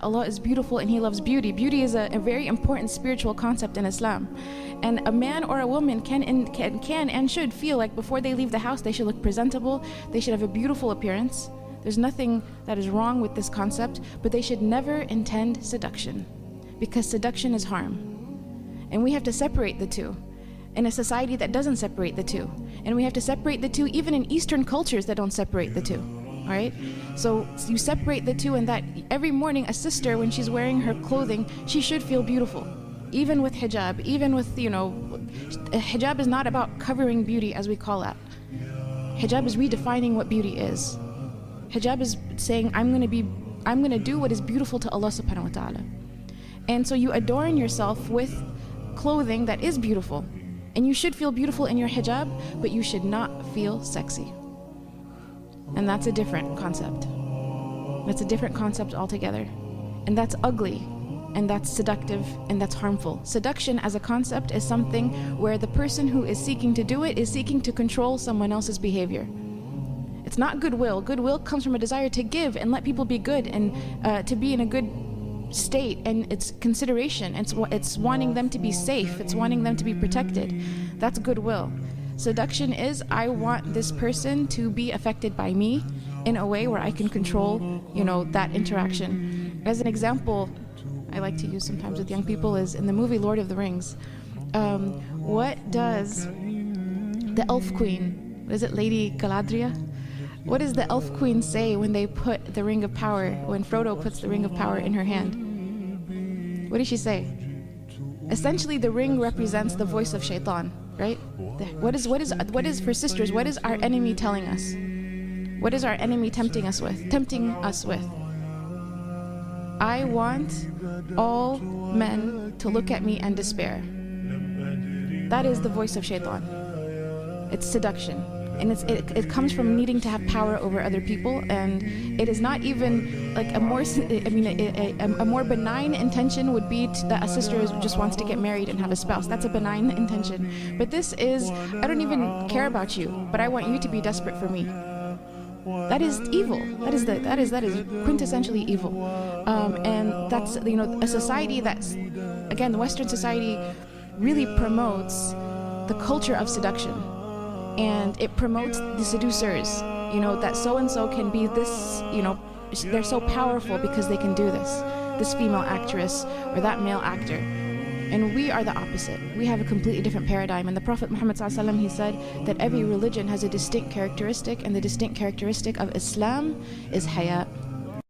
Allah is beautiful and He loves beauty. Beauty is a very important spiritual concept in Islam. And a man or a woman can and should feel like before they leave the house, they should look presentable, they should have a beautiful appearance. There's nothing that is wrong with this concept, but they should never intend seduction, because seduction is harm. And we have to separate the two in a society that doesn't separate the two. And we have to separate the two even in Eastern cultures that don't separate the two. All right? So you separate the two, and that every morning a sister, when she's wearing her clothing, she should feel beautiful. Even with hijab, even with, hijab is not about covering beauty as we call it. Hijab is redefining what beauty is. Hijab is saying, I'm going to do what is beautiful to Allah subhanahu wa ta'ala. And so you adorn yourself with clothing that is beautiful. And you should feel beautiful in your hijab, but you should not feel sexy. And that's a different concept. That's a different concept altogether. And that's ugly, and that's seductive, and that's harmful. Seduction as a concept is something where the person who is seeking to do it is seeking to control someone else's behavior. It's not goodwill. Goodwill comes from a desire to give and let people be good and to be in a good state, and it's consideration. It's wanting them to be safe. It's wanting them to be protected. That's goodwill. Seduction is, I want this person to be affected by me in a way where I can control, that interaction. As an example, I like to use sometimes with young people is in the movie Lord of the Rings. What does the elf queen, what is it, Lady Galadriel? What does the elf queen say when they put the ring of power, when Frodo puts the ring of power in her hand? What does she say? Essentially, the ring represents the voice of shaitan, right? What is for sisters, what is our enemy telling us? What is our enemy tempting us with? I want all men to look at me and despair. That is the voice of shaitan. It's seduction. And it comes from needing to have power over other people, and it is not even like a more benign intention would be that a sister just wants to get married and have a spouse. That's a benign intention. But this is, I don't even care about you, but I want you to be desperate for me. That is evil. That is quintessentially evil. And that's a society that's, again, the Western society really promotes the culture of seduction. And it promotes the seducers, that so-and-so can be this, they're so powerful because they can do this female actress or that male actor. And we are the opposite. We have a completely different paradigm. And the Prophet Muhammad ﷺ, he said that every religion has a distinct characteristic, and the distinct characteristic of Islam is haya.